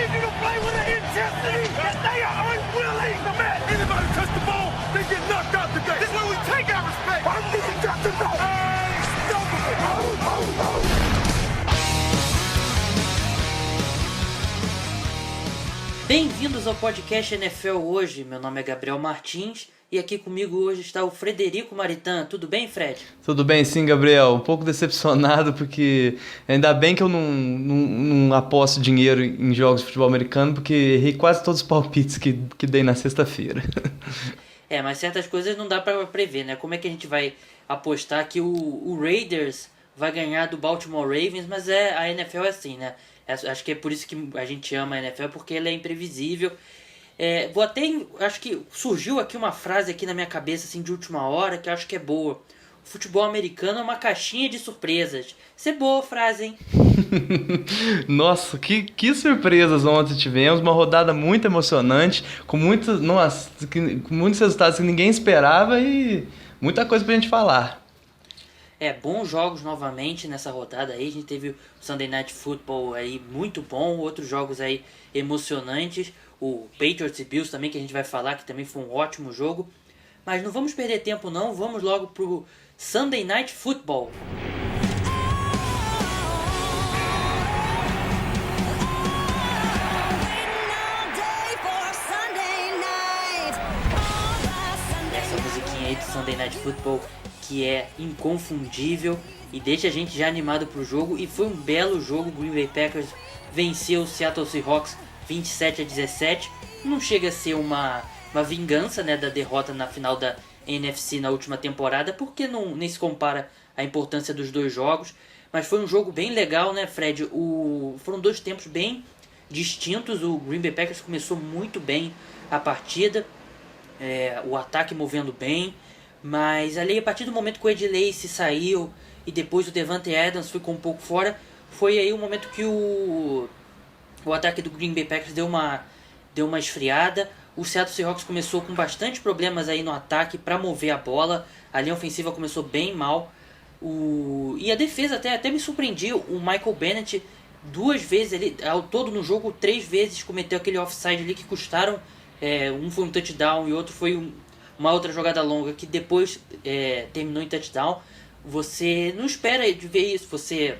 easy to play with an intensity that they are unwilling to match. Anybody touch the ball, they get knocked out today. This is where we take our respect. I need got to know. Unstoppable. Bem-vindos ao podcast NFL Hoje. Meu nome é Gabriel Martins e aqui comigo hoje está o Frederico Maritan. Tudo bem, Fred? Tudo bem, sim, Gabriel. Um pouco decepcionado porque ainda bem que eu não aposto dinheiro em jogos de futebol americano porque errei quase todos os palpites que dei na sexta-feira. Mas certas coisas não dá para prever, né? Como é que a gente vai apostar que o Raiders vai ganhar do Baltimore Ravens? Mas a NFL é assim, né? Acho que é por isso que a gente ama a NFL, porque ela é imprevisível. Acho que surgiu aqui uma frase aqui na minha cabeça assim, de última hora que eu acho que é boa. O futebol americano é uma caixinha de surpresas. Isso é boa frase, hein? Nossa, que surpresas ontem tivemos. Uma rodada muito emocionante, com muitos resultados que ninguém esperava e muita coisa pra gente falar. Bons jogos novamente nessa rodada aí. A gente teve o Sunday Night Football aí muito bom, outros jogos aí emocionantes. O Patriots e Bills também, que a gente vai falar, que também foi um ótimo jogo. Mas não vamos perder tempo não, vamos logo pro Sunday Night Football. Essa musiquinha aí do Sunday Night Football que é inconfundível e deixa a gente já animado pro jogo. E foi um belo jogo. O Green Bay Packers venceu o Seattle Seahawks 27-17. Não chega a ser uma vingança, né, da derrota na final da NFC na última temporada, porque nem se compara a importância dos dois jogos. Mas foi um jogo bem legal, né, Fred? Foram dois tempos bem distintos. O Green Bay Packers começou muito bem a partida, o ataque movendo bem. Mas ali, a partir do momento que o Ed Lacy saiu e depois o Davante Adams ficou um pouco fora, foi aí o momento que o ataque do Green Bay Packers deu uma esfriada. O Seattle Seahawks começou com bastante problemas aí no ataque para mover a bola. A linha ofensiva começou bem mal. E a defesa até me surpreendia. O Michael Bennett duas vezes, ao todo no jogo, 3 vezes cometeu aquele offside ali que custaram. Um foi um touchdown e outro foi uma outra jogada longa que depois terminou em touchdown. Você não espera de ver isso. Você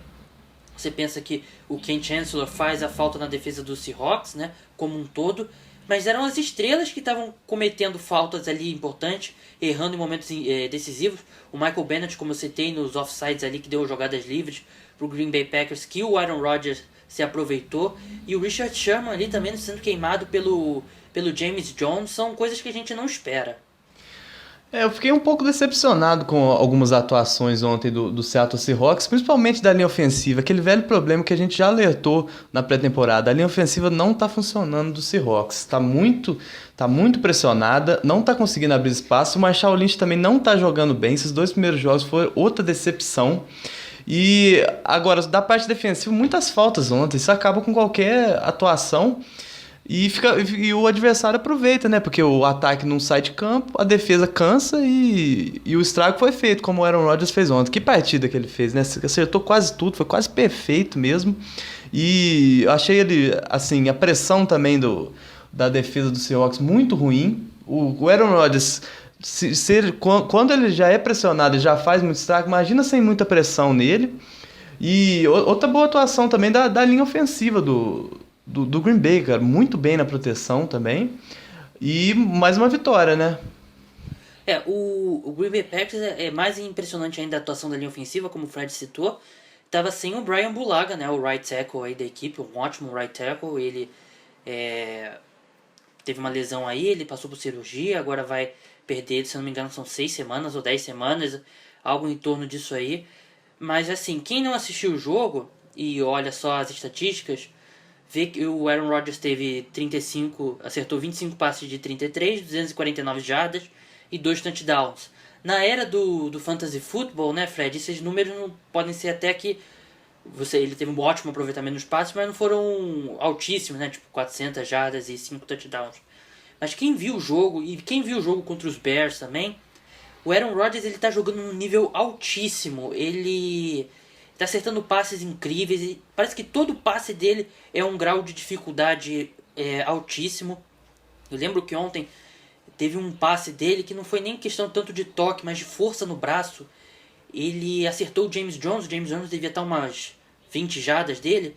pensa que o Ken Chancellor faz a falta na defesa do Seahawks, né, como um todo. Mas eram as estrelas que estavam cometendo faltas ali importantes, errando em momentos decisivos. O Michael Bennett, como eu citei, nos offsides ali, que deu jogadas livres para o Green Bay Packers, que o Aaron Rodgers se aproveitou. E o Richard Sherman ali também sendo queimado pelo James Jones. São coisas que a gente não espera. Eu fiquei um pouco decepcionado com algumas atuações ontem do Seattle Seahawks, principalmente da linha ofensiva, aquele velho problema que a gente já alertou na pré-temporada. A linha ofensiva não está funcionando do Seahawks, está muito pressionada, não está conseguindo abrir espaço. O Marshawn Lynch também não está jogando bem, esses 2 primeiros jogos foram outra decepção. E agora, da parte defensiva, muitas faltas ontem, isso acaba com qualquer atuação. E o adversário aproveita, né? Porque o ataque não sai de campo, a defesa cansa e o estrago foi feito, como o Aaron Rodgers fez ontem. Que partida que ele fez, né? Acertou quase tudo, foi quase perfeito mesmo. E eu achei ele, assim, a pressão também da defesa do Seahawks muito ruim. O Aaron Rodgers, quando ele já é pressionado e já faz muito estrago, imagina sem muita pressão nele. E outra boa atuação também da linha ofensiva do Green Bay, cara, muito bem na proteção também, e mais uma vitória, né? O Green Bay Packers é mais impressionante ainda a atuação da linha ofensiva, como o Fred citou. Tava sem o Brian Bulaga, né, o right tackle aí da equipe, um ótimo right tackle. Ele teve uma lesão aí, ele passou por cirurgia, agora vai perder, se não me engano, são 6 semanas ou 10 semanas, algo em torno disso aí. Mas assim, quem não assistiu o jogo e olha só as estatísticas, vê que o Aaron Rodgers acertou 25 passes de 33, 249 jardas e 2 touchdowns. Na era do Fantasy Football, né, Fred, esses números não podem ser até que ele teve um ótimo aproveitamento nos passes, mas não foram altíssimos, né, tipo 400 jardas e 5 touchdowns. Mas quem viu o jogo, e quem viu o jogo contra os Bears também, o Aaron Rodgers ele tá jogando num nível altíssimo. Ele tá acertando passes incríveis e parece que todo passe dele é um grau de dificuldade altíssimo. Eu lembro que ontem teve um passe dele que não foi nem questão tanto de toque, mas de força no braço. Ele acertou o James Jones devia estar umas 20 jardas dele,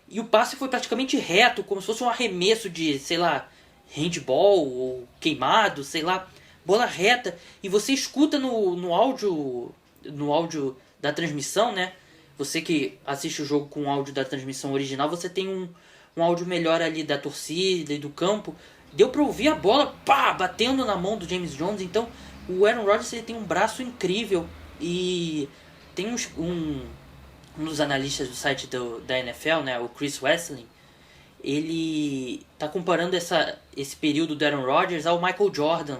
e o passe foi praticamente reto, como se fosse um arremesso de, sei lá, handball ou queimado, sei lá, bola reta, e você escuta no áudio da transmissão, né? Você que assiste o jogo com o áudio da transmissão original, você tem um áudio melhor ali da torcida e do campo. Deu pra ouvir a bola batendo na mão do James Jones. Então o Aaron Rodgers, ele tem um braço incrível. E tem um dos analistas do site da NFL, né, o Chris Wesseling, ele tá comparando esse período do Aaron Rodgers ao Michael Jordan,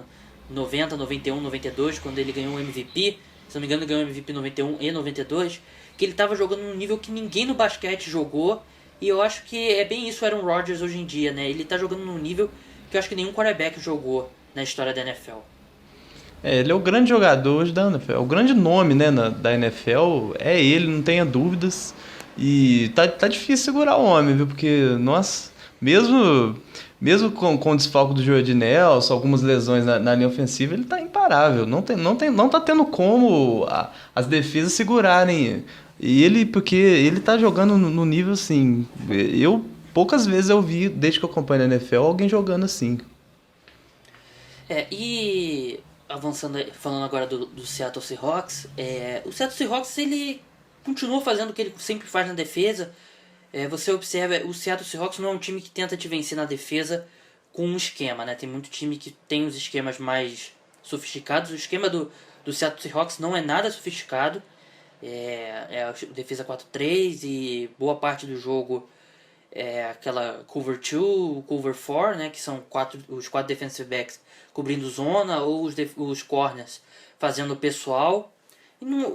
90, 91, 92, quando ele ganhou o MVP. Se não me engano, ele ganhou o MVP 91 e 92, que ele tava jogando num nível que ninguém no basquete jogou. E eu acho que é bem isso o Aaron Rodgers hoje em dia, né? Ele tá jogando num nível que eu acho que nenhum quarterback jogou na história da NFL. Ele é o grande jogador hoje da NFL. O grande nome, né, da NFL é ele, não tenha dúvidas. E tá difícil segurar o homem, viu? Porque, nossa, mesmo com o desfalque do Jordy Nelson, algumas lesões na linha ofensiva, ele tá imparável. Não tá tendo como as defesas segurarem ele, porque ele tá jogando no nível assim. Poucas vezes eu vi, desde que eu acompanho a NFL, alguém jogando assim. E avançando, falando agora do Seattle Seahawks, o Seattle Seahawks, ele continua fazendo o que ele sempre faz na defesa. Você observa, o Seattle Seahawks não é um time que tenta te vencer na defesa com um esquema, né? Tem muito time que tem os esquemas mais sofisticados. O esquema do Seattle Seahawks não é nada sofisticado. É a defesa 4-3 e boa parte do jogo é aquela cover 2, cover 4, né? Que são os quatro defensive backs cobrindo zona, ou os corners fazendo o pessoal.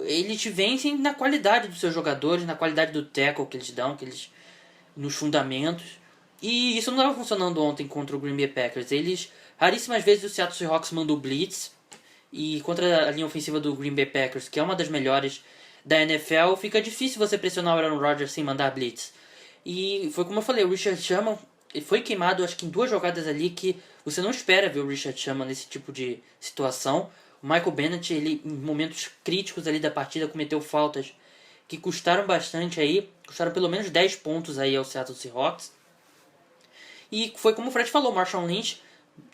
Eles te vencem na qualidade dos seus jogadores, na qualidade do tackle que eles dão, nos fundamentos. E isso não estava funcionando ontem contra o Green Bay Packers. Raríssimas vezes o Seattle Seahawks mandou blitz, e contra a linha ofensiva do Green Bay Packers, que é uma das melhores da NFL, fica difícil você pressionar o Aaron Rodgers sem mandar blitz. E foi como eu falei, o Richard Sherman foi queimado, acho que em 2 jogadas ali que você não espera ver o Richard Sherman nesse tipo de situação. O Michael Bennett, ele, em momentos críticos ali da partida, cometeu faltas que custaram bastante aí, custaram pelo menos 10 pontos aí ao Seattle Seahawks. E foi como o Fred falou, o Marshawn Lynch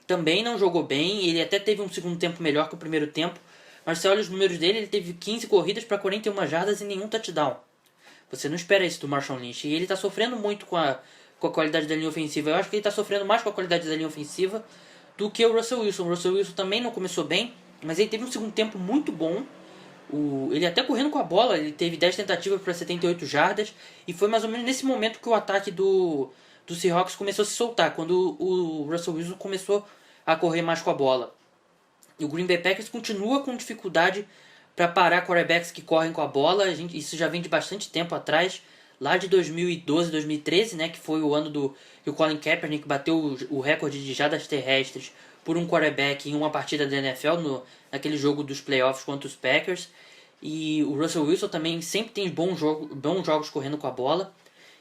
também não jogou bem, ele até teve um segundo tempo melhor que o primeiro tempo, mas você olha os números dele, ele teve 15 corridas para 41 jardas e nenhum touchdown. Você não espera isso do Marshawn Lynch, e ele está sofrendo muito com a qualidade da linha ofensiva. Eu acho que ele está sofrendo mais com a qualidade da linha ofensiva do que o Russell Wilson. O Russell Wilson também não começou bem, mas ele teve um segundo tempo muito bom. Ele até correndo com a bola, ele teve 10 tentativas para 78 jardas, e foi mais ou menos nesse momento que o ataque do Seahawks começou a se soltar, quando o Russell Wilson começou a correr mais com a bola. E o Green Bay Packers continua com dificuldade para parar quarterbacks que correm com a bola. Isso já vem de bastante tempo atrás, lá de 2012, 2013, né, que foi o ano que o Colin Kaepernick bateu o recorde de jardas terrestres por um quarterback em uma partida da NFL, naquele jogo dos playoffs contra os Packers. E o Russell Wilson também sempre tem bons jogos correndo com a bola.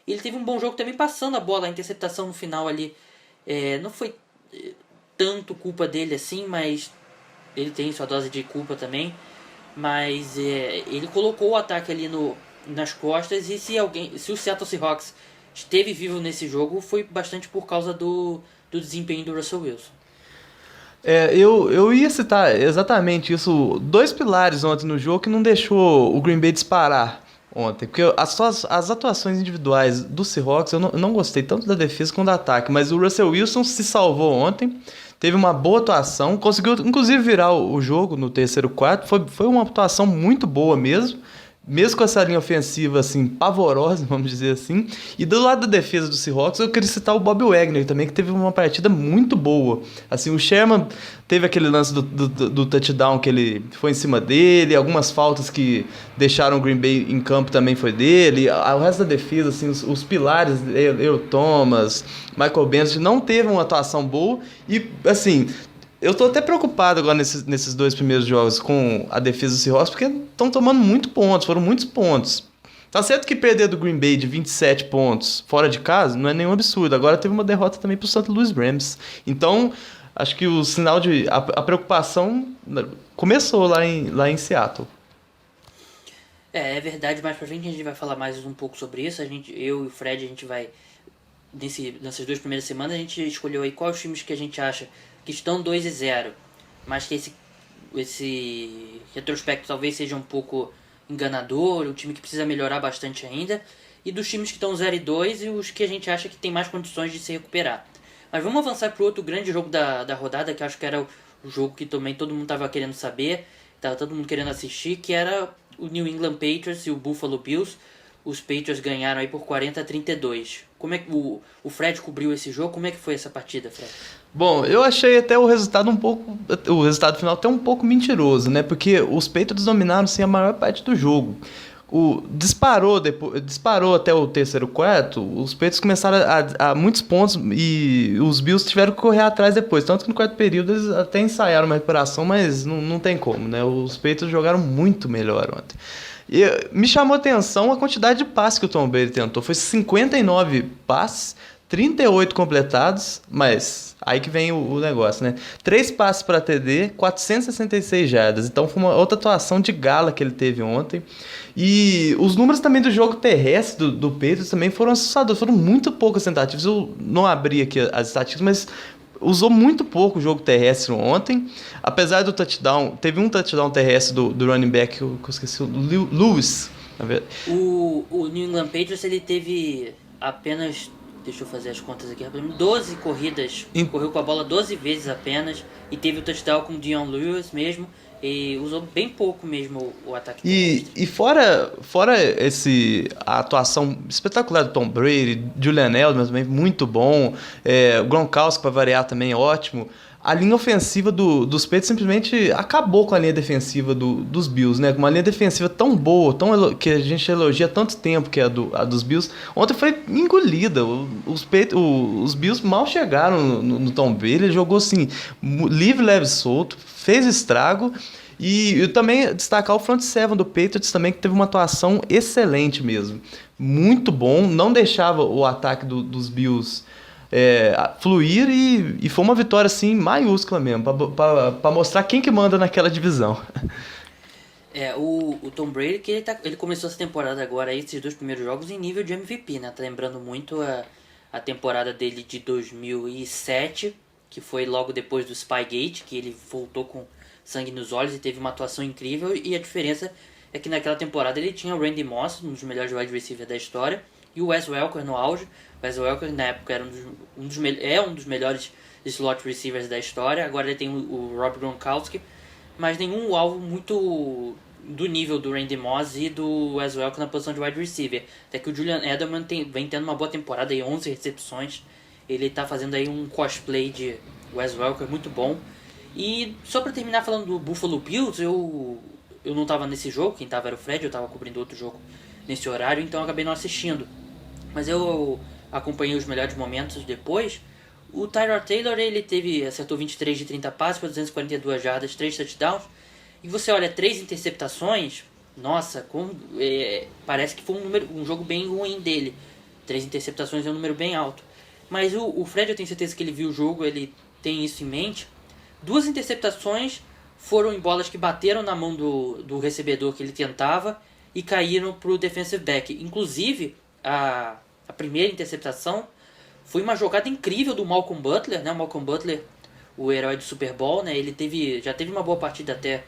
E ele teve um bom jogo também passando a bola, a interceptação no final ali. Não foi tanto culpa dele assim, mas ele tem sua dose de culpa também. Mas ele colocou o ataque ali nas costas, e se o Seattle Seahawks esteve vivo nesse jogo, foi bastante por causa do desempenho do Russell Wilson. Eu ia citar exatamente isso, 2 pilares ontem no jogo que não deixou o Green Bay disparar ontem, porque as atuações individuais do Seahawks, eu não gostei tanto da defesa quanto do ataque, mas o Russell Wilson se salvou ontem, teve uma boa atuação, conseguiu inclusive virar o jogo no terceiro quarto, foi uma atuação muito boa mesmo com essa linha ofensiva assim, pavorosa, vamos dizer assim. E do lado da defesa do Seahawks, eu queria citar o Bob Wagner também, que teve uma partida muito boa. Assim, o Sherman teve aquele lance do touchdown que ele foi em cima dele, algumas faltas que deixaram o Green Bay em campo também foi dele. O resto da defesa, assim, os pilares, Earl Thomas, Michael Bennett, não teve uma atuação boa. E, assim, eu tô até preocupado agora nesses 2 primeiros jogos com a defesa do Seahawks, porque estão tomando muitos pontos, foram muitos pontos. Tá certo que perder do Green Bay de 27 pontos fora de casa não é nenhum absurdo. Agora teve uma derrota também pro St. Louis Rams. Então, acho que o sinal de... A preocupação começou lá em Seattle. É verdade, mais pra frente a gente vai falar mais um pouco sobre isso. Eu e o Fred, a gente vai... Nessas 2 primeiras semanas, a gente escolheu aí quais os times que a gente acha que estão 2-0. Mas que esse retrospecto talvez seja um pouco enganador, um time que precisa melhorar bastante ainda, e dos times que estão 0-2 e os que a gente acha que tem mais condições de se recuperar. Mas vamos avançar para o outro grande jogo da rodada, que eu acho que era o jogo que também todo mundo estava querendo saber, estava todo mundo querendo assistir, que era o New England Patriots e o Buffalo Bills. Os Patriots ganharam aí por 40-32. Como é que o Fred cobriu esse jogo? Como é que foi essa partida, Fred? Bom, eu achei até o resultado final até um pouco mentiroso, né? Porque os Patriots dominaram sim a maior parte do jogo. Disparou até o terceiro quarto, os Patriots começaram a muitos pontos e os Bills tiveram que correr atrás depois. Tanto que no quarto período eles até ensaiaram uma recuperação, mas não tem como, né? Os Patriots jogaram muito melhor ontem. E me chamou a atenção a quantidade de passes que o Tom Brady tentou. Foi 59 passes, 38 completados, mas aí que vem o negócio, né? 3 passes para TD, 466 jardas. Então foi uma outra atuação de gala que ele teve ontem. E os números também do jogo terrestre do Patriots também foram assustadores. Foram muito poucas tentativas. Eu não abri aqui as estatísticas, mas usou muito pouco o jogo terrestre ontem. Apesar do touchdown, teve um touchdown terrestre do running back, que eu esqueci, o Lewis. O New England Patriots, ele teve apenas... Deixa eu fazer as contas aqui rapidinho. 12 corridas, correu com a bola 12 vezes apenas. E teve o touchdown com o Dion Lewis mesmo. E usou bem pouco mesmo o ataque terrestre. E fora a atuação espetacular do Tom Brady, Julian Edelman também muito bom. O Gronkowski, para variar, também ótimo. A linha ofensiva dos Patriots simplesmente acabou com a linha defensiva dos Bills, né? Uma linha defensiva tão boa, que a gente elogia há tanto tempo, que é a dos Bills. Ontem foi engolida. Os Bills mal chegaram no Tom Brady. Ele jogou assim, livre, leve, solto, fez estrago. E eu também destacar o front seven do Patriots também, que teve uma atuação excelente mesmo. Muito bom, não deixava o ataque dos Bills fluir e foi uma vitória assim maiúscula mesmo, para mostrar quem que manda naquela divisão. O Tom Brady, que ele começou essa temporada agora, esses 2 primeiros jogos, em nível de MVP, né? Tá lembrando muito a temporada dele de 2007, que foi logo depois do Spygate, que ele voltou com sangue nos olhos e teve uma atuação incrível. E a diferença é que naquela temporada ele tinha o Randy Moss, um dos melhores wide receivers da história, e o Wes Welker no auge. O Wes Welker na época era um dos melhores slot receivers da história. Agora ele tem o Rob Gronkowski, mas nenhum alvo muito do nível do Randy Moss e do Wes Welker na posição de wide receiver. Até que o Julian Edelman vem tendo uma boa temporada, aí 11 recepções. Ele tá fazendo aí um cosplay de Wes Welker muito bom. E só pra terminar falando do Buffalo Bills, eu não tava nesse jogo, quem tava era o Fred, eu tava cobrindo outro jogo nesse horário, então eu acabei não assistindo. Mas eu acompanhei os melhores momentos depois. O Tyrod Taylor, ele acertou 23 de 30 passes para 242 jardas, 3 touchdowns. E você olha, 3 interceptações, nossa, parece que foi um jogo bem ruim dele. 3 interceptações é um número bem alto. Mas o Fred, eu tenho certeza que ele viu o jogo, ele tem isso em mente. 2 interceptações foram em bolas que bateram na mão do recebedor que ele tentava e caíram para o defensive back. Inclusive, a primeira interceptação foi uma jogada incrível do Malcolm Butler, né? O Malcolm Butler, o herói do Super Bowl, né? Ele já teve uma boa partida até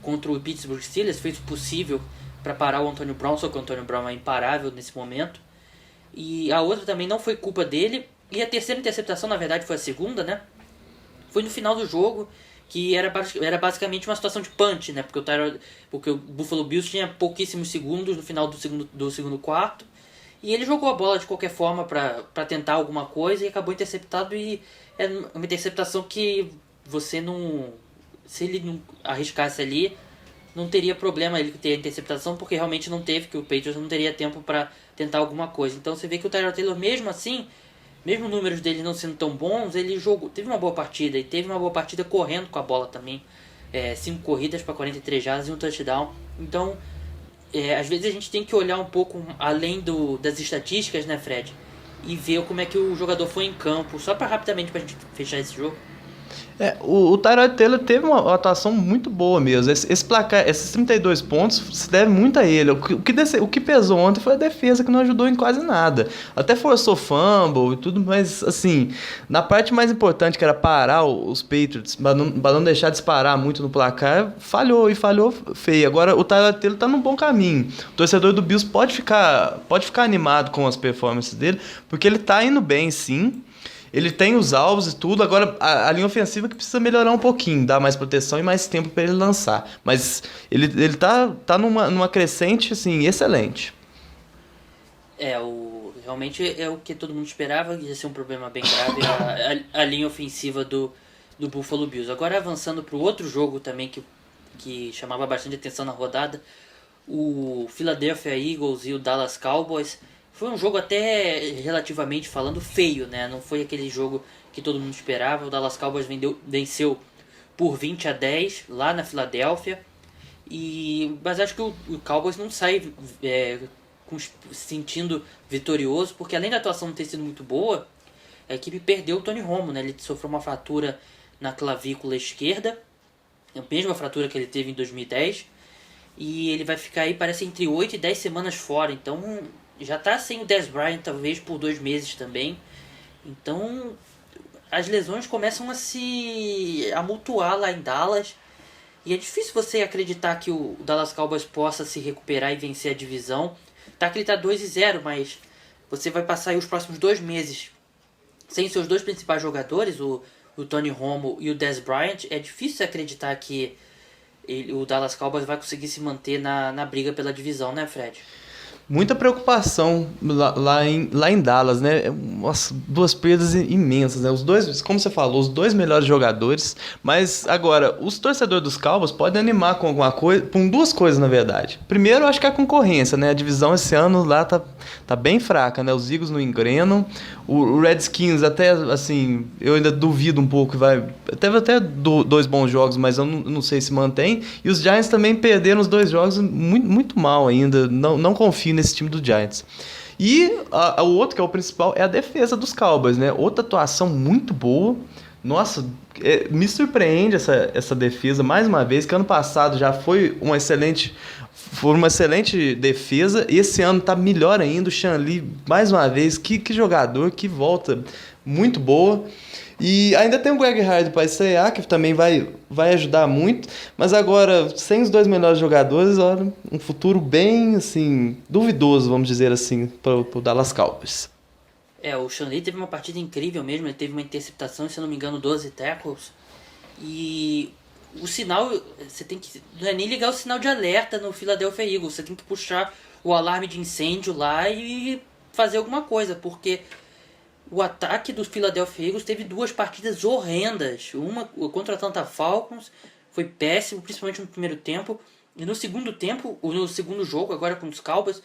contra o Pittsburgh Steelers, fez o possível para parar o Antonio Brown, só que o Antonio Brown é imparável nesse momento. E a outra também não foi culpa dele. E a terceira interceptação, na verdade, foi a segunda, né? Foi no final do jogo, que era basicamente uma situação de punch, né? Porque o Buffalo Bills tinha pouquíssimos segundos no final do segundo quarto. E ele jogou a bola de qualquer forma para tentar alguma coisa e acabou interceptado. E é uma interceptação que você não... Se ele não arriscasse ali, não teria problema ele ter a interceptação, porque realmente não teve, que o Patriots não teria tempo para tentar alguma coisa. Então você vê que o Tyrod Taylor, mesmo assim, mesmo os números dele não sendo tão bons, ele teve uma boa partida, e teve uma boa partida correndo com a bola também. 5 corridas para 43 jardas e um touchdown. Então, às vezes a gente tem que olhar um pouco além das estatísticas, né, Fred? E ver como é que o jogador foi em campo, só para rapidamente pra gente fechar esse jogo. O Tyrod Taylor teve uma atuação muito boa mesmo. Esse placar, esses 32 pontos, se deve muito a ele. O que pesou ontem foi a defesa, que não ajudou em quase nada. Até forçou fumble e tudo, mas assim, na parte mais importante, que era parar os Patriots, para não deixar disparar muito no placar, falhou feio. Agora o Tyrod Taylor tá num bom caminho. O torcedor do Bills pode ficar animado com as performances dele, porque ele tá indo bem, sim. Ele tem os alvos e tudo, agora a linha ofensiva que precisa melhorar um pouquinho, dar mais proteção e mais tempo para ele lançar. Mas ele tá numa crescente, assim, excelente. Realmente é o que todo mundo esperava, ia ser um problema bem grave, a linha ofensiva do Buffalo Bills. Agora avançando para o outro jogo também que chamava bastante atenção na rodada, o Philadelphia Eagles e o Dallas Cowboys. Foi um jogo até relativamente falando feio, né? Não foi aquele jogo que todo mundo esperava. O Dallas Cowboys venceu por 20-10 lá na Filadélfia. Mas acho que o Cowboys não sai se sentindo vitorioso, porque além da atuação não ter sido muito boa, a equipe perdeu o Tony Romo, né? Ele sofreu uma fratura na clavícula esquerda, a mesma fratura que ele teve em 2010, e ele vai ficar aí, parece, entre 8 e 10 semanas fora. Então já tá sem o Dez Bryant talvez por 2 meses também. Então as lesões começam a se amontoar lá em Dallas. E é difícil você acreditar que o Dallas Cowboys possa se recuperar e vencer a divisão. Tá que ele tá 2-0, mas você vai passar aí os próximos 2 meses sem seus 2 principais jogadores, o Tony Romo e o Dez Bryant. É difícil acreditar que o Dallas Cowboys vai conseguir se manter na briga pela divisão, né, Fred? Muita preocupação lá em Dallas, né? Nossa, 2 perdas imensas, né? Os dois, como você falou, os 2 melhores jogadores. Mas agora, os torcedores dos Cowboys podem animar com alguma coisa, com 2 coisas, na verdade. Primeiro, eu acho que é a concorrência, né? A divisão esse ano lá tá bem fraca, né? Os Eagles não engrenam. O Redskins, até assim, eu ainda duvido um pouco. Teve até 2 bons jogos, mas eu não sei se mantém. E os Giants também perderam os 2 jogos muito, muito mal ainda. Não confio nesse time do Giants. E o outro, que é o principal, é a defesa dos Cowboys, né? Outra atuação muito boa. Nossa, me surpreende essa defesa, mais uma vez, que ano passado já foi uma excelente defesa, e esse ano tá melhor ainda. O Sean Lee, mais uma vez, que jogador, que volta muito boa. E ainda tem o Greg Hardy para estrear, que também vai ajudar muito. Mas agora, sem os 2 melhores jogadores, olha, um futuro bem, assim, duvidoso, vamos dizer assim, para o Dallas Cowboys. O Sean Lee teve uma partida incrível mesmo. Ele teve uma interceptação, se eu não me engano, 12 tackles. E o sinal, você tem que... Não é nem ligar o sinal de alerta no Philadelphia Eagles. Você tem que puxar o alarme de incêndio lá e fazer alguma coisa, porque o ataque dos Philadelphia Eagles teve 2 partidas horrendas. Uma contra a Atlanta Falcons foi péssimo, principalmente no primeiro tempo. E no segundo jogo, agora com os Cowboys,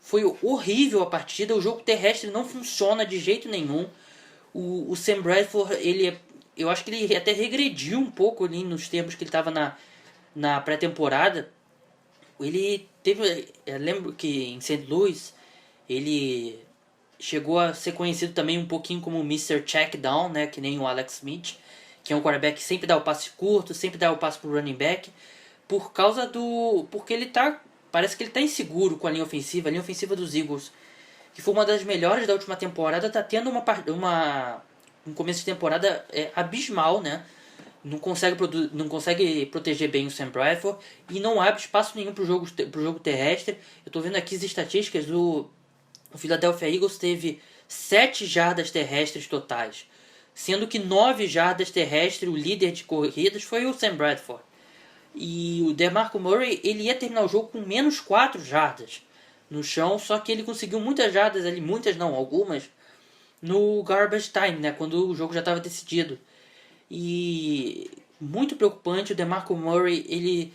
foi horrível a partida. O jogo terrestre não funciona de jeito nenhum. O Sam Bradford, eu acho que ele até regrediu um pouco ali nos tempos que ele estava na pré-temporada. Ele teve... Eu lembro que em St. Louis ele chegou a ser conhecido também um pouquinho como Mr. Checkdown, né? Que nem o Alex Smith, que é um quarterback que sempre dá o passe curto, sempre dá o passe pro running back, porque ele tá... Parece que ele tá inseguro com a linha ofensiva. A linha ofensiva dos Eagles, que foi uma das melhores da última temporada, tá tendo um começo de temporada abismal, né? Não consegue proteger bem o Sam Bradford e não abre espaço nenhum pro jogo terrestre. Eu tô vendo aqui as estatísticas. O Philadelphia Eagles teve 7 jardas terrestres totais, sendo que 9 jardas terrestres, o líder de corridas, foi o Sam Bradford. E o DeMarco Murray, ele ia terminar o jogo com menos 4 jardas no chão, só que ele conseguiu muitas jardas ali, algumas, no garbage time, né, quando o jogo já estava decidido. E muito preocupante. O DeMarco Murray, ele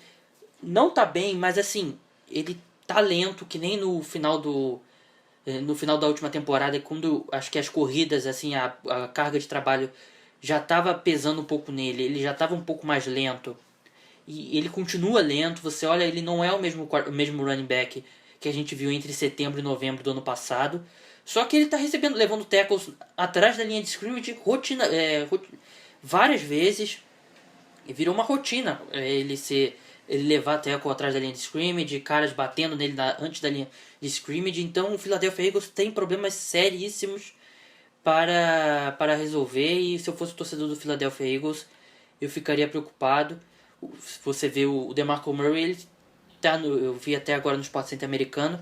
não tá bem, mas assim, ele tá lento, que nem no final da última temporada, quando acho que as corridas, assim, a carga de trabalho já estava pesando um pouco nele, ele já estava um pouco mais lento. e ele continua lento. Você olha, ele não é o mesmo running back que a gente viu entre setembro e novembro do ano passado. Só que ele está levando tackles atrás da linha de scrimmage várias vezes. E virou uma rotina ele levar tackle atrás da linha de scrimmage, caras batendo nele antes da linha de scrimmage. Então o Philadelphia Eagles tem problemas seríssimos para resolver. E se eu fosse torcedor do Philadelphia Eagles, eu ficaria preocupado. Se você vê o DeMarco Murray, ele eu vi até agora no Sport Center americano,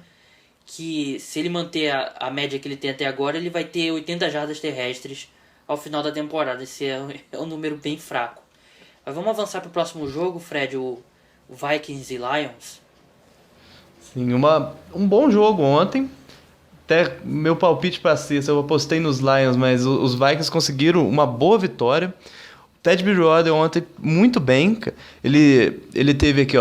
que se ele manter a média que ele tem até agora, ele vai ter 80 jardas terrestres ao final da temporada. Esse é um número bem fraco. Mas vamos avançar para o próximo jogo, Fred, o Vikings e Lions. Sim, um bom jogo ontem. Até meu palpite para sexta, eu apostei nos Lions, mas os Vikings conseguiram uma boa vitória. O Ted Bridgewater ontem muito bem. Ele teve aqui,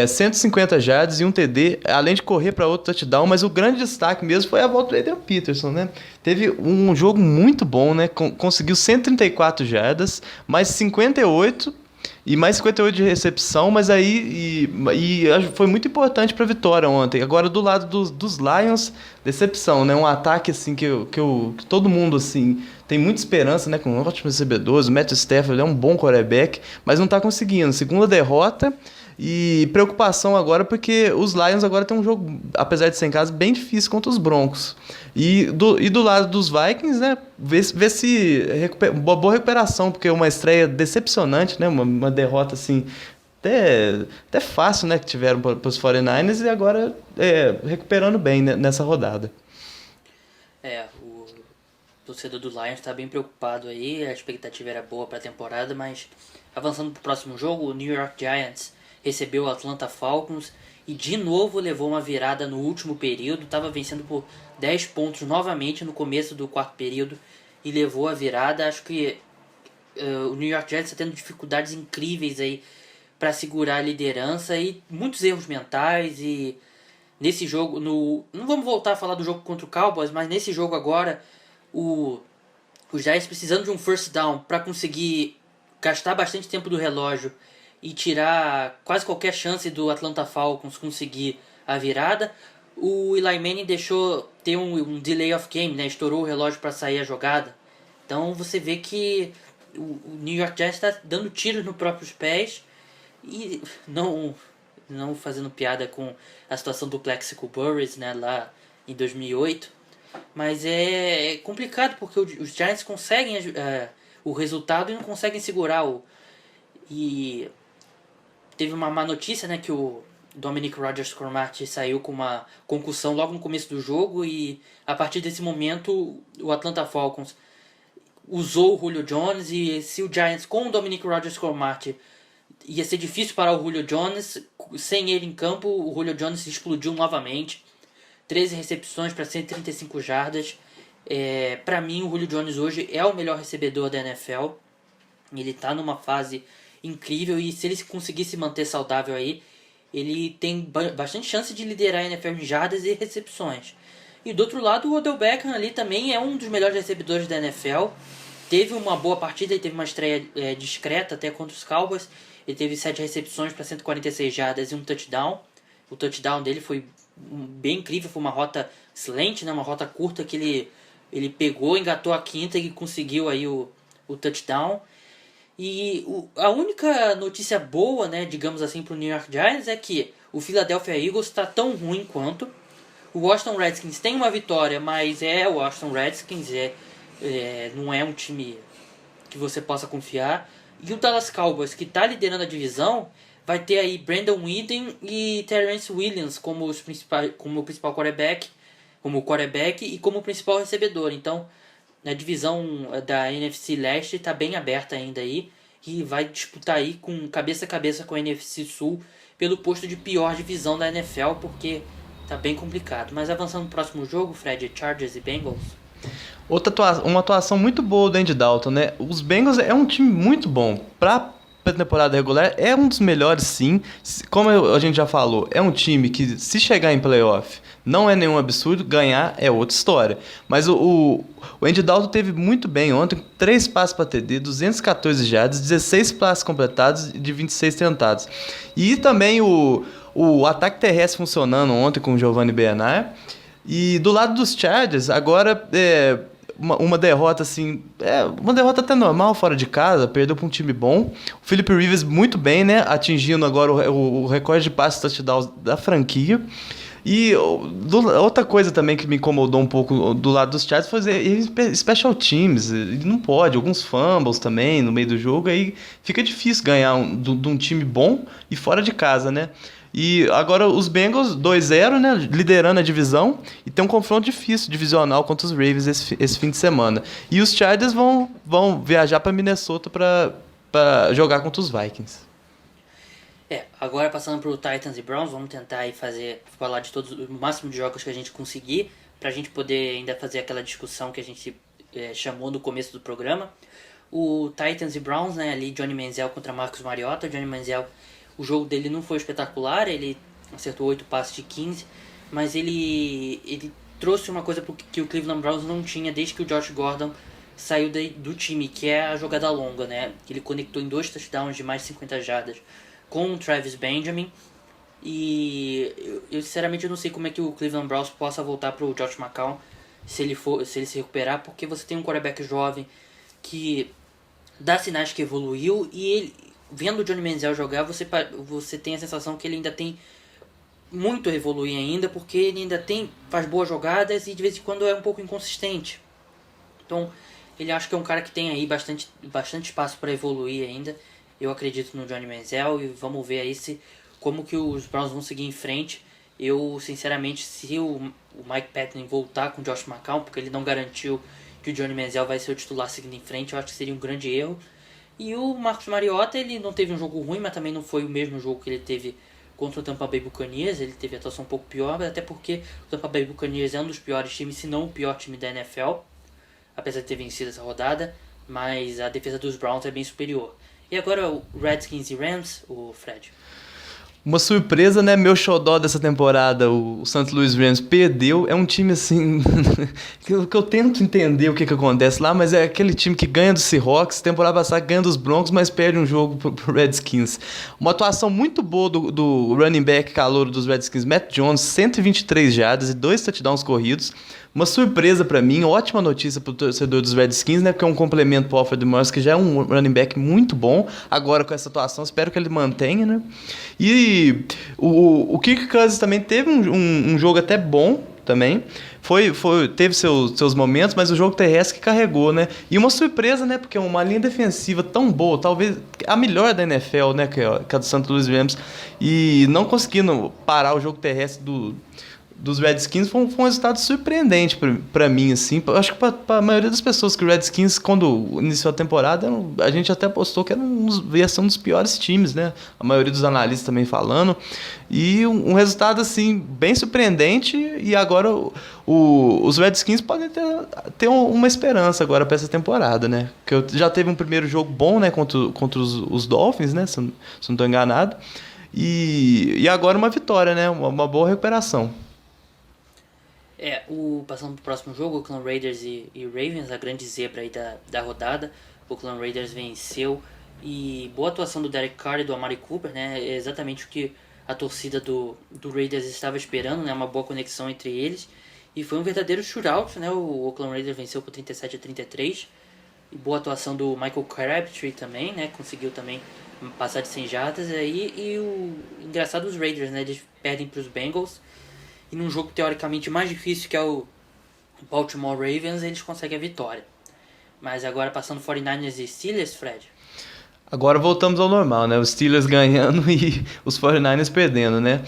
150 jardas e um TD, além de correr para outro touchdown, mas o grande destaque mesmo foi a volta do Adrian Peterson, né? Teve um jogo muito bom, né? Conseguiu 134 jardas, mais 58 e mais 58 de recepção, mas aí foi muito importante para a vitória ontem. Agora do lado dos Lions, decepção, né? Um ataque assim que todo mundo assim tem muita esperança, né? Com ótimos recebedores, o Matthew Stafford é um bom quarterback, mas não está conseguindo. Segunda derrota. E preocupação agora porque os Lions agora tem um jogo, apesar de ser em casa, bem difícil contra os Broncos. E do lado dos Vikings, né, ver se uma boa recuperação, porque uma estreia decepcionante, né, uma derrota assim, até fácil, né, que tiveram para os 49ers, e agora recuperando bem, né, nessa rodada. O torcedor do Lions está bem preocupado aí, a expectativa era boa para a temporada, mas avançando para o próximo jogo, o New York Giants recebeu o Atlanta Falcons e de novo levou uma virada no último período. Estava vencendo por 10 pontos novamente no começo do quarto período e levou a virada. Acho que o New York Giants está tendo dificuldades incríveis aí para segurar a liderança e muitos erros mentais. E nesse jogo, não vamos voltar a falar do jogo contra o Cowboys, mas nesse jogo agora, os Giants precisando de um first down para conseguir gastar bastante tempo do relógio e tirar quase qualquer chance do Atlanta Falcons conseguir a virada. O Eli Manning deixou ter um delay of game, né? Estourou o relógio para sair a jogada. Então você vê que o New York Giants está dando tiros nos próprios pés e não fazendo piada com a situação do Plexico Burress, né, lá em 2008. Mas é complicado porque os Giants conseguem o resultado e não conseguem segurar E teve uma má notícia, né, que o Dominic Rodgers-Cromartie saiu com uma concussão logo no começo do jogo e a partir desse momento o Atlanta Falcons usou o Julio Jones e se o Giants com o Dominic Rodgers-Cromartie ia ser difícil parar o Julio Jones, sem ele em campo o Julio Jones explodiu novamente, 13 recepções para 135 jardas. Para mim o Julio Jones hoje é o melhor recebedor da NFL, ele está numa fase incrível e se ele conseguir se manter saudável aí, ele tem bastante chance de liderar a NFL em jardas e recepções. E do outro lado, o Odell Beckham ali também é um dos melhores recebedores da NFL. Teve uma boa partida e teve uma estreia discreta até contra os Cowboys. Ele teve 7 recepções para 146 jardas e um touchdown. O touchdown dele foi bem incrível, foi uma rota excelente, né? Uma rota curta que ele pegou, engatou a quinta e conseguiu aí o touchdown. E a única notícia boa, né, digamos assim, para o New York Giants é que o Philadelphia Eagles está tão ruim quanto. O Washington Redskins tem uma vitória, mas o Washington Redskins não é um time que você possa confiar. E o Dallas Cowboys, que está liderando a divisão, vai ter aí Brandon Whedon e Terrence Williams como o principal quarterback e como principal recebedor. Então, a divisão da NFC Leste está bem aberta ainda aí e vai disputar aí cabeça a cabeça com a NFC Sul pelo posto de pior divisão da NFL, porque tá bem complicado. Mas avançando no próximo jogo, Fred, Chargers e Bengals. Uma atuação muito boa do Andy Dalton, né? Os Bengals é um time muito bom. Para pré-temporada regular é um dos melhores, sim. Como a gente já falou, é um time que, se chegar em playoff, não é nenhum absurdo, ganhar é outra história. Mas o Andy Dalton teve muito bem ontem, 3 passes para TD, 214 jardas, 16 passes completados de 26 tentados. E também o ataque terrestre funcionando ontem com o Giovanni Bernard. E do lado dos Chargers, agora uma derrota assim, uma derrota até normal fora de casa, perdeu para um time bom. O Philip Rivers muito bem, né, atingindo agora o recorde de passes touchdowns da franquia. E outra coisa também que me incomodou um pouco do lado dos Chargers foi special teams. Ele não pode, alguns fumbles também no meio do jogo, aí fica difícil ganhar de um time bom e fora de casa, né? E agora os Bengals 2-0, né, liderando a divisão, e tem um confronto difícil, divisional, contra os Ravens esse fim de semana. E os Chargers vão viajar para Minnesota para jogar contra os Vikings. Agora passando para o Titans e Browns, vamos tentar aí falar de o máximo de jogos que a gente conseguir, para a gente poder ainda fazer aquela discussão que a gente chamou no começo do programa. O Titans e Browns, né, ali Johnny Manziel contra Marcus Mariota. Johnny Manziel, o jogo dele não foi espetacular, ele acertou 8 passes de 15, mas ele trouxe uma coisa que o Cleveland Browns não tinha desde que o Josh Gordon saiu do time, que é a jogada longa, né? Ele conectou em 2 touchdowns de mais de 50 jardas com o Travis Benjamin. E eu sinceramente não sei como é que o Cleveland Browns possa voltar para o Josh McCown se ele se recuperar, porque você tem um quarterback jovem que dá sinais que evoluiu, e ele, vendo o Johnny Manziel jogar, você tem a sensação que ele ainda tem muito a evoluir ainda, porque ele ainda faz boas jogadas e de vez em quando é um pouco inconsistente. Então, ele acho que é um cara que tem aí bastante espaço para evoluir ainda. Eu acredito no Johnny Manziel e vamos ver aí como que os Browns vão seguir em frente. Eu, sinceramente, se o Mike Patton voltar com o Josh McCown, porque ele não garantiu que o Johnny Manziel vai ser o titular seguindo em frente, eu acho que seria um grande erro. E o Marcus Mariota, ele não teve um jogo ruim, mas também não foi o mesmo jogo que ele teve contra o Tampa Bay Buccaneers. Ele teve a atuação um pouco pior, até porque o Tampa Bay Buccaneers é um dos piores times, se não o pior time da NFL, apesar de ter vencido essa rodada, mas a defesa dos Browns é bem superior. E agora o Redskins e Rams, o Fred. Uma surpresa, né? Meu xodó dessa temporada, o St. Louis Rams, perdeu. É um time, assim, que eu tento entender o que acontece lá, mas é aquele time que ganha do Seahawks, temporada passada ganha dos Broncos, mas perde um jogo pro Redskins. Uma atuação muito boa do running back calouro dos Redskins, Matt Jones, 123 jardas e 2 touchdowns corridos. Uma surpresa pra mim, ótima notícia pro torcedor dos Redskins, né? Porque é um complemento pro Alfred Morris, que já é um running back muito bom. Agora com essa atuação, espero que ele mantenha, né? E o Kirk Cousins também teve um jogo até bom também. Teve seus momentos, mas o jogo terrestre que carregou, né? E uma surpresa, né? Porque uma linha defensiva tão boa, talvez a melhor da NFL, né? Que é a do St. Louis Rams, e não conseguindo parar o jogo terrestre dos Redskins foi um resultado surpreendente pra mim, assim. Eu acho que pra maioria das pessoas que o Redskins, quando iniciou a temporada, a gente até apostou que ia ser um dos piores times, né? A maioria dos analistas também falando. E um resultado, assim, bem surpreendente. E agora os Redskins podem ter uma esperança agora pra essa temporada, né? Que já teve um primeiro jogo bom, né? Contra os Dolphins, né? Se não tô enganado. E agora uma vitória, né? Uma boa recuperação. Passando pro próximo jogo, Oakland Raiders e Ravens, a grande zebra aí da rodada. O Oakland Raiders venceu, e boa atuação do Derek Carr e do Amari Cooper, né? É exatamente o que a torcida do Raiders estava esperando, né? Uma boa conexão entre eles, e foi um verdadeiro shootout, né? O Oakland Raiders venceu por 37-33, e boa atuação do Michael Crabtree também, né? Conseguiu também passar de 100 jardas aí. E o engraçado, os Raiders, né? Eles perdem para os Bengals, e num jogo teoricamente mais difícil, que é o Baltimore Ravens, eles conseguem a vitória. Mas agora passando 49ers e Steelers, Fred. Agora voltamos ao normal, né? Os Steelers ganhando e os 49ers perdendo, né?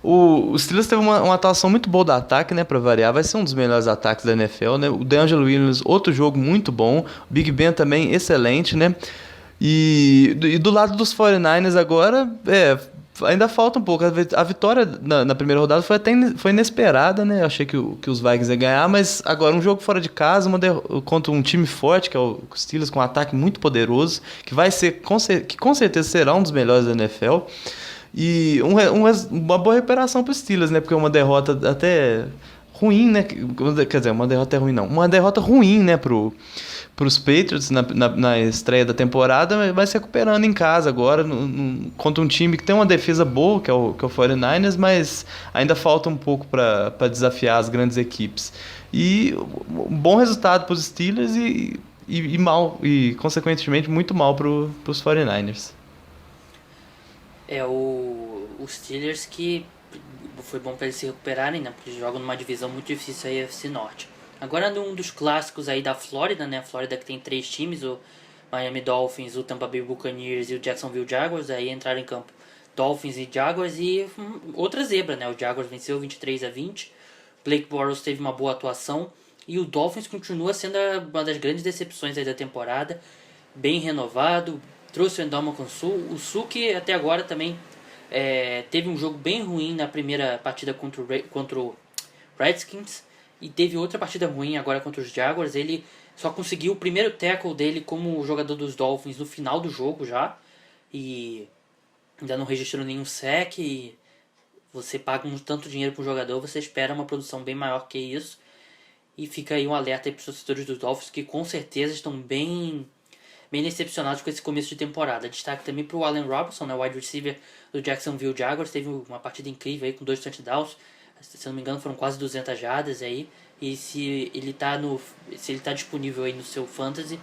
O Steelers teve uma atuação muito boa do ataque, né? Pra variar, vai ser um dos melhores ataques da NFL, né? O DeAngelo Williams, outro jogo muito bom. O Big Ben também excelente, né? E do lado dos 49ers agora, Ainda falta um pouco. A vitória na primeira rodada foi inesperada, né? Eu achei que os Vikings iam ganhar, mas agora um jogo fora de casa, contra um time forte, que é o Steelers, com um ataque muito poderoso, que vai ser, que com certeza será um dos melhores da NFL. E uma boa recuperação para os Steelers, né? Porque uma derrota até ruim, né? Quer dizer, uma derrota é ruim, não. Uma derrota ruim, né, para os Patriots na estreia da temporada, vai se recuperando em casa agora contra um time que tem uma defesa boa, que é o 49ers, mas ainda falta um pouco para desafiar as grandes equipes. E um bom resultado para os Steelers e consequentemente muito mal para os 49ers. Os Steelers que foi bom para eles se recuperarem, né? Porque eles jogam numa divisão muito difícil aí, a AFC Norte. Agora num dos clássicos aí da Flórida, né? A Flórida que tem 3 times, o Miami Dolphins, o Tampa Bay Buccaneers e o Jacksonville Jaguars. Aí entraram em campo Dolphins e Jaguars e outra zebra, né? O Jaguars venceu 23-20. Blake Bortles teve uma boa atuação e o Dolphins continua sendo uma das grandes decepções aí da temporada. Bem renovado, trouxe o Ndamukong Suh. O Suh que até agora também teve um jogo bem ruim na primeira partida contra o Redskins e teve outra partida ruim agora contra os Jaguars. Ele só conseguiu o primeiro tackle dele como jogador dos Dolphins no final do jogo já, e ainda não registrou nenhum sack. E você paga tanto dinheiro para um jogador, você espera uma produção bem maior que isso. E fica aí um alerta para os torcedores dos Dolphins, que com certeza estão bem decepcionados com esse começo de temporada. Destaque também para o Allen Robinson, né, o wide receiver do Jacksonville Jaguars. Teve uma partida incrível aí com 2 touchdowns. Se não me engano foram quase 200 jardas aí. E se ele tá disponível aí no seu fantasy,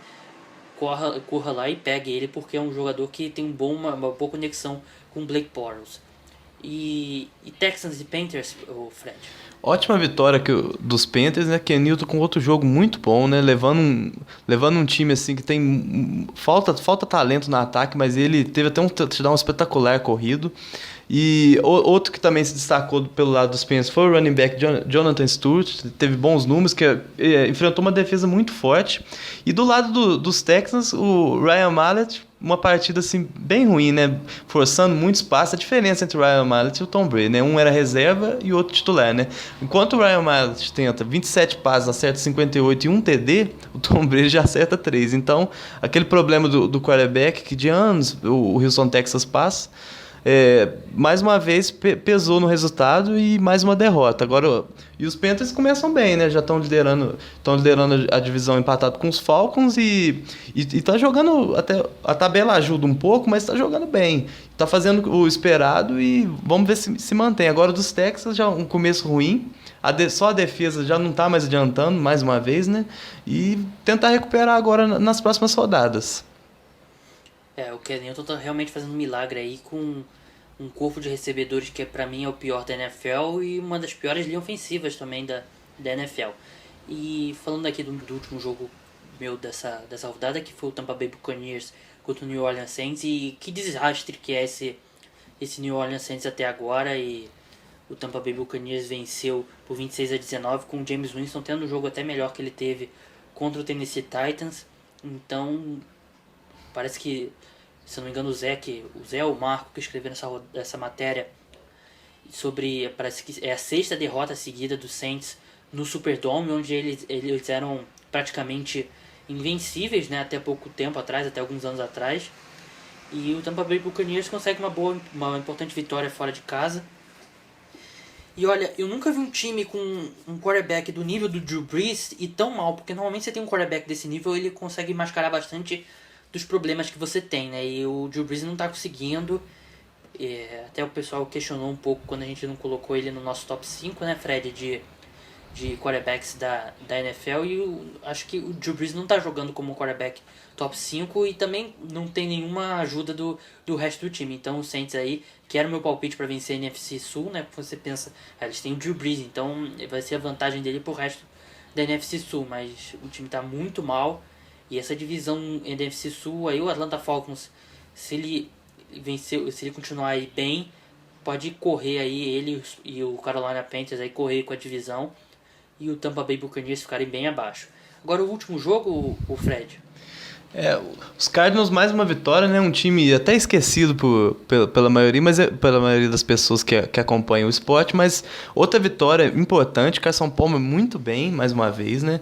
corra lá e pegue ele, porque é um jogador que tem uma boa conexão com o Blake Bortles. E Texans e Panthers, o Fred? Ótima vitória dos Panthers, né? Kenilton com outro jogo muito bom, né? Levando um time assim que tem falta talento no ataque, mas ele teve até um touchdown espetacular corrido. E outro que também se destacou pelo lado dos Panthers foi o running back Jonathan Stewart, teve bons números, que enfrentou uma defesa muito forte. E do lado dos Texans, o Ryan Mallett, uma partida assim bem ruim, né? Forçando muito espaço. A diferença entre o Ryan Mallett e o Tom Brady, né? Um era reserva e o outro titular, né? Enquanto o Ryan Mallett tenta 27 passes, acerta 58 e 1 TD, o Tom Brady já acerta 3. Então, aquele problema do quarterback que de anos o Houston Texas passa, mais uma vez pesou no resultado e mais uma derrota. Agora, e os Panthers começam bem, né? Já estão liderando a divisão empatado com os Falcons e tá jogando, até a tabela ajuda um pouco, mas tá jogando bem. Tá fazendo o esperado e vamos ver se mantém. Agora dos Texans já um começo ruim. Só a defesa já não tá mais adiantando, mais uma vez, né? E tentar recuperar agora nas próximas rodadas. O Kenilton tá realmente fazendo um milagre aí com um corpo de recebedores que pra mim é o pior da NFL e uma das piores linhas ofensivas também da NFL. E falando aqui do último jogo meu dessa rodada, que foi o Tampa Bay Buccaneers contra o New Orleans Saints, e que desastre que é esse New Orleans Saints até agora. E o Tampa Bay Buccaneers venceu por 26-19, com o James Winston tendo um jogo até melhor que ele teve contra o Tennessee Titans. Então parece que, se não me engano, o Zé ou o Marco que escreveu essa matéria sobre, parece que é a 6ª derrota seguida do Saints no Superdome, onde eles eram praticamente invencíveis, né, até pouco tempo atrás, até alguns anos atrás. E o Tampa Bay Buccaneers consegue uma importante vitória fora de casa. E olha, eu nunca vi um time com um quarterback do nível do Drew Brees e tão mal, porque normalmente você tem um quarterback desse nível, ele consegue mascarar bastante dos problemas que você tem, né? E o Drew Brees não tá conseguindo. Até o pessoal questionou um pouco quando a gente não colocou ele no nosso top 5, né, Fred, de quarterbacks da NFL. E acho que o Drew Brees não tá jogando como quarterback top 5 e também não tem nenhuma ajuda do resto do time. Então o Saints aí, que era o meu palpite para vencer a NFC Sul, né? Porque você pensa, eles têm o Drew Brees, então vai ser a vantagem dele pro resto da NFC Sul. Mas o time tá muito mal. E essa divisão NFC Sul, aí o Atlanta Falcons, se ele continuar aí bem, pode correr aí, ele e o Carolina Panthers aí correr com a divisão, e o Tampa Bay Buccaneers ficarem bem abaixo. Agora o último jogo, o Fred. Os Cardinals mais uma vitória, né? Um time até esquecido pela maioria, pela maioria das pessoas que acompanham o esporte, mas outra vitória importante. Carson Palmer muito bem, mais uma vez, né?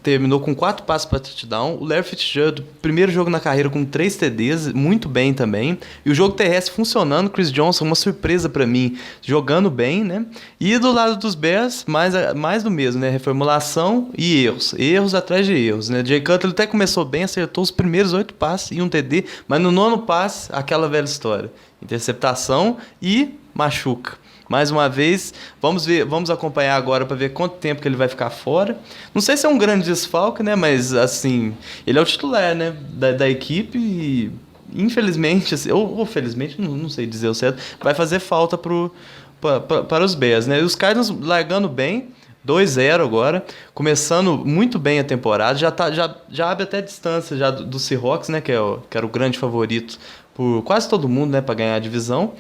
Terminou com 4 passes para touchdown. O Larry Fitzgerald, primeiro jogo na carreira com 3 TDs, muito bem também. E o jogo terrestre funcionando. Chris Johnson, uma surpresa para mim, jogando bem, né? E do lado dos Bears, mais do mesmo, né? Reformulação e erros. Erros atrás de erros, né? Jay Cutler até começou bem, acertou os primeiros 8 passes e um TD, mas no 9º passe, aquela velha história. Interceptação e machuca. Mais uma vez, vamos acompanhar agora para ver quanto tempo que ele vai ficar fora. Não sei se é um grande desfalque, né? Mas, assim, ele é o titular, né? Da equipe e, infelizmente, assim, ou felizmente, não sei dizer o certo, vai fazer falta para os Bears, né? E os Cardinals largando bem, 2-0 agora, começando muito bem a temporada, já abre até distância já do Seahawks, né? Que era o grande favorito por quase todo mundo, né? Para ganhar a divisão.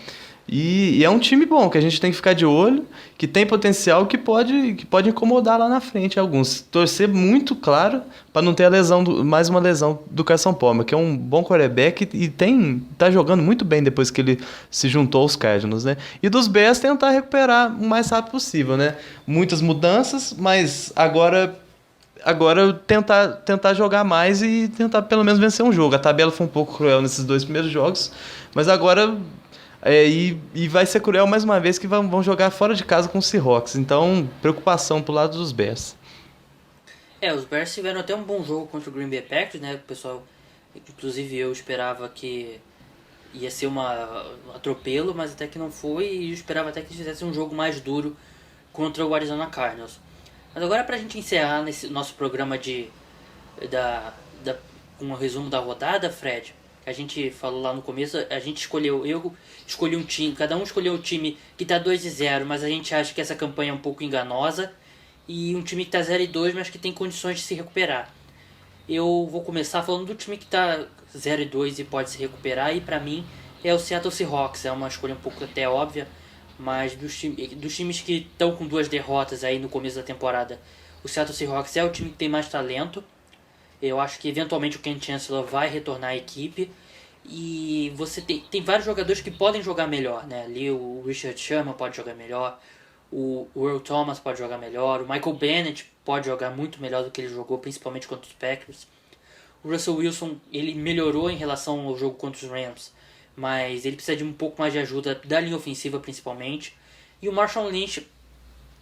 E é um time bom, que a gente tem que ficar de olho, que tem potencial, que pode incomodar lá na frente alguns. Torcer muito, claro, para não ter mais uma lesão do Carson Palmer, que é um bom quarterback e tá jogando muito bem depois que ele se juntou aos Cardinals, né? E dos Bears tentar recuperar o mais rápido possível, né? Muitas mudanças, mas agora tentar jogar mais e tentar pelo menos vencer um jogo. A tabela foi um pouco cruel nesses 2 primeiros jogos, mas agora... E vai ser cruel mais uma vez que vão jogar fora de casa com o Seahawks. Então, preocupação pro lado dos Bears. Os Bears tiveram até um bom jogo contra o Green Bay Packers, né? O pessoal, inclusive eu esperava que ia ser um atropelo, mas até que não foi. E eu esperava até que eles fizessem um jogo mais duro contra o Arizona Cardinals. Mas agora, pra gente encerrar nesse nosso programa com um resumo da rodada, Fred... A gente falou lá no começo, eu escolhi um time, cada um escolheu um time que tá 2-0, mas a gente acha que essa campanha é um pouco enganosa, e um time que tá 0-2, mas que tem condições de se recuperar. Eu vou começar falando do time que tá 0-2 e pode se recuperar, e pra mim é o Seattle Seahawks. É uma escolha um pouco até óbvia, mas dos times que estão com 2 derrotas aí no começo da temporada, o Seattle Seahawks é o time que tem mais talento. Eu acho que eventualmente o Ken Chancellor vai retornar à equipe. E você tem vários jogadores que podem jogar melhor, né? Ali o Richard Sherman pode jogar melhor, o Earl Thomas pode jogar melhor, o Michael Bennett pode jogar muito melhor do que ele jogou, principalmente contra os Packers. O Russell Wilson, ele melhorou em relação ao jogo contra os Rams, mas ele precisa de um pouco mais de ajuda da linha ofensiva principalmente. E o Marshawn Lynch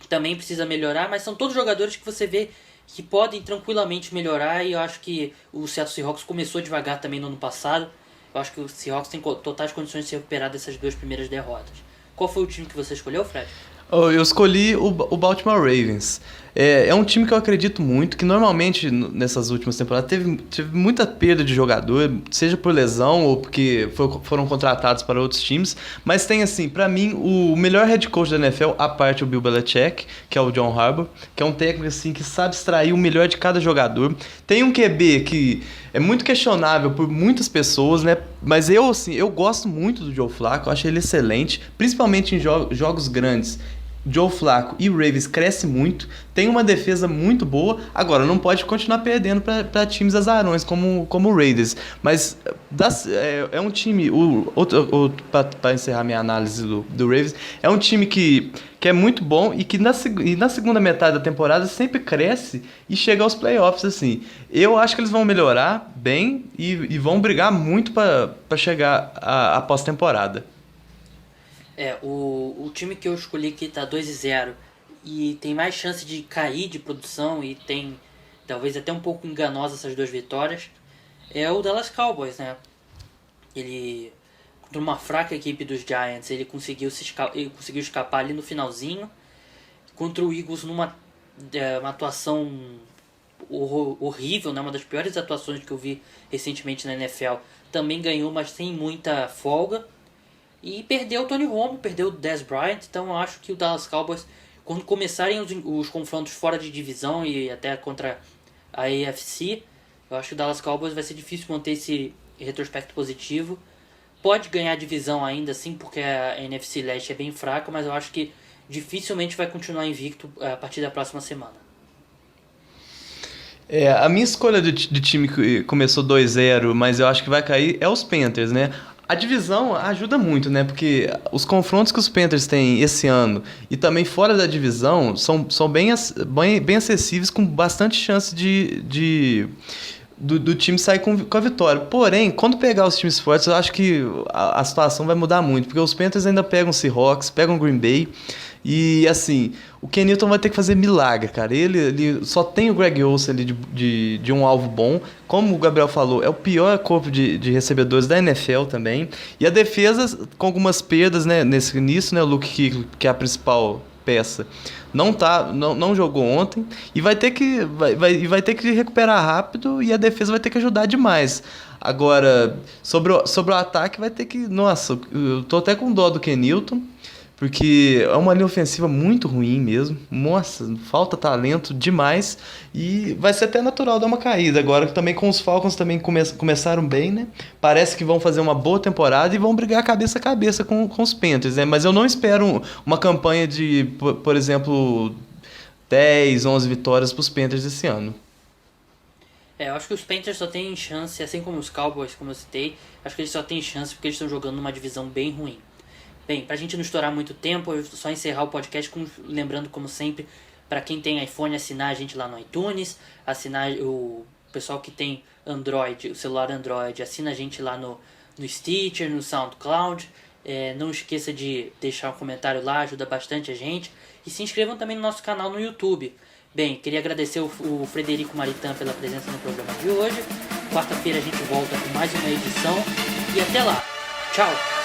também precisa melhorar, mas são todos jogadores que você vê que podem tranquilamente melhorar, e eu acho que o Seattle Seahawks começou devagar também no ano passado. Eu acho que o Seahawks tem totais condições de se recuperar dessas 2 primeiras derrotas. Qual foi o time que você escolheu, Fred? Eu escolhi o Baltimore Ravens. É um time que eu acredito muito, que normalmente nessas últimas temporadas teve muita perda de jogador, seja por lesão ou porque foram contratados para outros times. Mas tem, assim, pra mim, o melhor head coach da NFL, a parte do Bill Belichick, que é o John Harbaugh, que é um técnico assim, que sabe extrair o melhor de cada jogador. Tem um QB que é muito questionável por muitas pessoas, né? Mas eu gosto muito do Joe Flacco, eu acho ele excelente, principalmente em jogos grandes. Joe Flacco e o Ravens cresce muito, tem uma defesa muito boa, agora não pode continuar perdendo para times azarões como o Raiders, mas é um time, para encerrar minha análise do Ravens, é um time que é muito bom e que na segunda metade da temporada sempre cresce e chega aos playoffs, assim. Eu acho que eles vão melhorar bem e vão brigar muito para chegar à pós-temporada. O time que eu escolhi aqui tá 2-0 e tem mais chance de cair de produção e tem talvez até um pouco enganosa essas 2 vitórias, é o Dallas Cowboys, né? Ele, contra uma fraca equipe dos Giants, ele conseguiu escapar ali no finalzinho. Contra o Eagles, numa uma atuação horrível, né? Uma das piores atuações que eu vi recentemente na NFL, também ganhou, mas sem muita folga. E perdeu o Tony Romo, perdeu o Dez Bryant, então eu acho que o Dallas Cowboys, quando começarem os confrontos fora de divisão e até contra a AFC, eu acho que o Dallas Cowboys vai ser difícil manter esse retrospecto positivo. Pode ganhar a divisão ainda assim, porque a NFC Leste é bem fraca, mas eu acho que dificilmente vai continuar invicto a partir da próxima semana. A minha escolha de time que começou 2-0, mas eu acho que vai cair, é os Panthers, né? A divisão ajuda muito, né? Porque os confrontos que os Panthers têm esse ano e também fora da divisão são bem acessíveis, com bastante chance do time sair com a vitória. Porém, quando pegar os times fortes, eu acho que a situação vai mudar muito, porque os Panthers ainda pegam o Seahawks, pegam o Green Bay, e assim, o Ken Newton vai ter que fazer milagre, cara. Ele só tem o Greg Olsen ali de um alvo bom. Como o Gabriel falou, é o pior corpo de recebedores da NFL também. E a defesa, com algumas perdas, né, nisso, né? O Luke Kuechly, que é a principal peça, não jogou ontem e vai ter que recuperar rápido, e a defesa vai ter que ajudar demais. Agora, sobre o ataque, vai ter que... Nossa, eu tô até com dó do Ken Newton, porque é uma linha ofensiva muito ruim mesmo. Nossa, falta talento demais. E vai ser até natural dar uma caída. Agora também com os Falcons também começaram bem, né? Parece que vão fazer uma boa temporada e vão brigar cabeça a cabeça com os Panthers, né? Mas eu não espero uma campanha de, por exemplo, 10, 11 vitórias para os Panthers esse ano. Eu acho que os Panthers só têm chance, assim como os Cowboys, como eu citei, acho que eles só têm chance porque eles estão jogando numa divisão bem ruim. Bem, pra gente não estourar muito tempo, eu só encerrar o podcast lembrando, como sempre, para quem tem iPhone, assinar a gente lá no iTunes, assinar o pessoal que tem Android, o celular Android, assina a gente lá no Stitcher, no SoundCloud. Não esqueça de deixar um comentário lá, ajuda bastante a gente. E se inscrevam também no nosso canal no YouTube. Bem, queria agradecer o Frederico Maritan pela presença no programa de hoje. Quarta-feira a gente volta com mais uma edição. E até lá. Tchau!